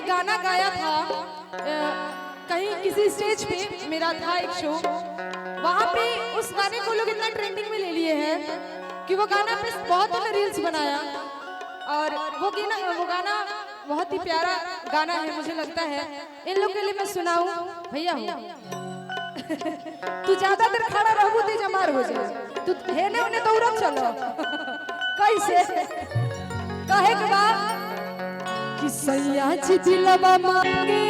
गाना गाया था कहीं किसी स्टेज पे, मेरा था एक शो, वहाँ पे उस गाने को लोग इतना ट्रेंडिंग में ले लिए हैं कि वो गाना पे बहुत ही रील्स बनाया। और वो गाना बहुत ही प्यारा गाना है, मुझे लगता है इन लोग के लिए मैं सुनाऊं। भैया तू ज्यादा देर खड़ा रहबू तेज मार हो जाए, तू हेने होने दौड़त चलो कैसे कहे के बाद कि सैया जी दिलवा मांगे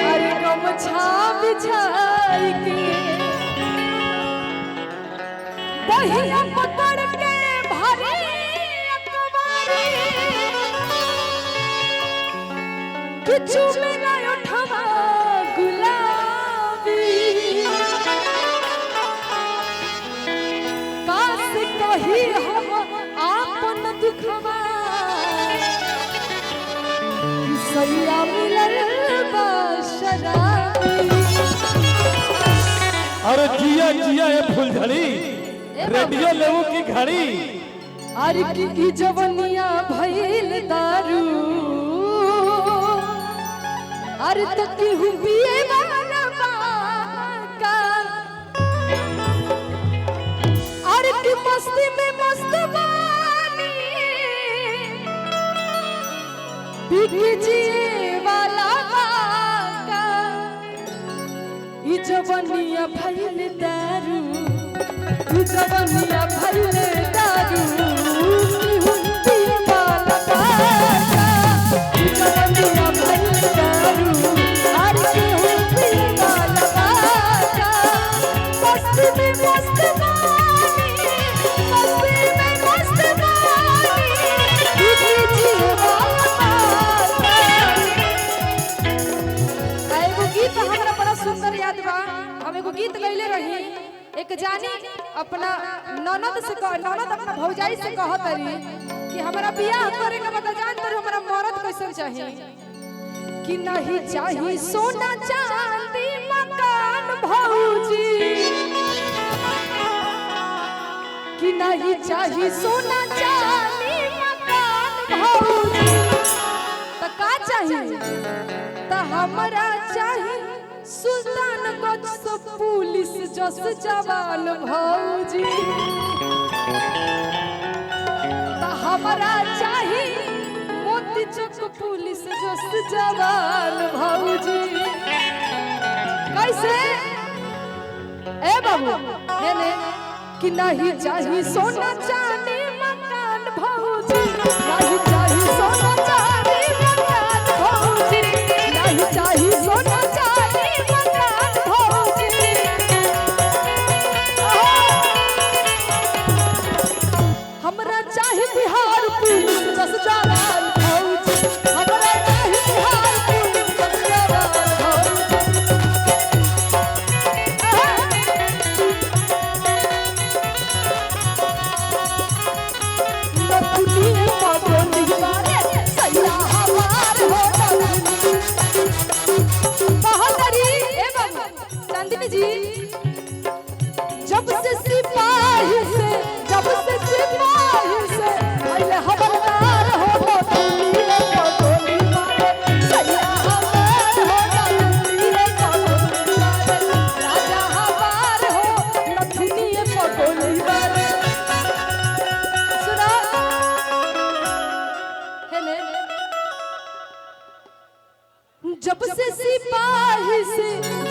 अरे गमछा बिछाई के बहिया पकड़ के भारी अकबारी किछु में ना उठवा गुलाबी काश कही हम आपन दुखवा सैया मिलल बा शराबी। अरे जिया जिया ये फुलझड़ी रेडियो लेवो की घड़ी, अरे की जवनिया भइल दारू, अरे तो केहू पिए वाला बाका, अरे की मस्ती में मस्त बानी बिक जिए वाला बाका, ई जवनिया भइल दारू, ई जवनिया भइल दारू, केहू पिए वाला बाका, ई जवनिया भइल दारू, अरे केहू पिए वाला बाका, मस्ती में मस्त बानी, मस्ती में मस्त बानी, बिक जिए वाला बाका। एगो गीत हमरा बड़ा सुंदर याद बा, हम एगो गीत गइले रही, एक जानी अपना ननद अपना भौजाई से कहत रही कि हमारा बियाह करे के बता जान तर हमारा मर्द कैसन चाहिए, कि नहीं चाहिए सोना चांदी मकान भौजी, कि नहीं चाहिए सोना चांदी मकान भौजी, तो का चाहिए, तो हमारा चाहिए सुल्तानगंज से पुलिस जस जवान भौजी, तो हमारा चाहिए मोती चौक पुलिस जस जवान भौजी। कैसे ए बाबू ने कि नहीं चाहिए सोना चांदी मकान भौजी, नहीं चाहिए सोना चांदी मकान भौजी, नहीं चाहिए सोना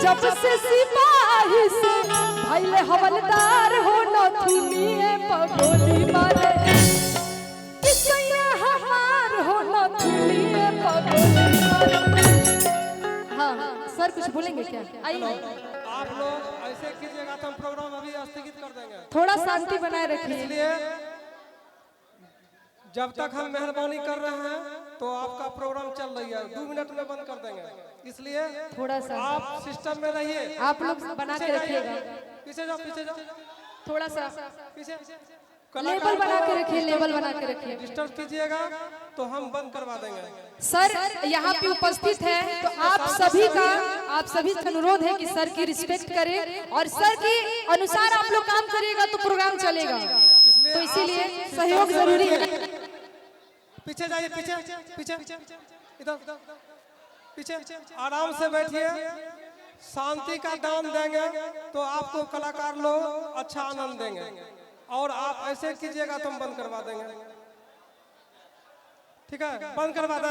जब से सिपाही से भइले हवलदार हो नथुनिए पगोली मारे, किसैया हमार हो नथुनिए पगोली मारे। हाँ सर कुछ बोलेंगे क्या? आइए आप लोग ऐसे कीजिएगा तो हम प्रोग्राम अभी स्थगित कर देंगे, थोड़ा शांति बनाए रखिए। इसलिए जब तक हम मेहरबानी कर रहे हैं तो आपका प्रोग्राम चल रही है, 2 मिनट में बंद कर देंगे, इसलिए थोड़ा सा आप सिस्टम में रहिए। आप लोग बना के रखिएगा, पीछे जाओ, पीछे जाओ, थोड़ा सा पीछे लेबल बना के रखिए, लेबल बना के रखिए। डिस्टर्ब कीजिएगा तो हम बंद करवा देंगे। सर यहाँ पे उपस्थित है तो आप सभी का अनुरोध है कि सर की रिस्पेक्ट करें और सर के अनुसार आप लोग काम करिएगा तो प्रोग्राम चलेगा, तो इसीलिए सहयोग जरूरी है। पीछे जाइए, पीछे पीछे इधर पीछे, आराम से बैठिए। शांति का दान देंगे तो आपको कलाकार लोग अच्छा आनंद देंगे, और आप ऐसे कीजिएगा तो हम बंद करवा देंगे। ठीक है, बंद करवा दें।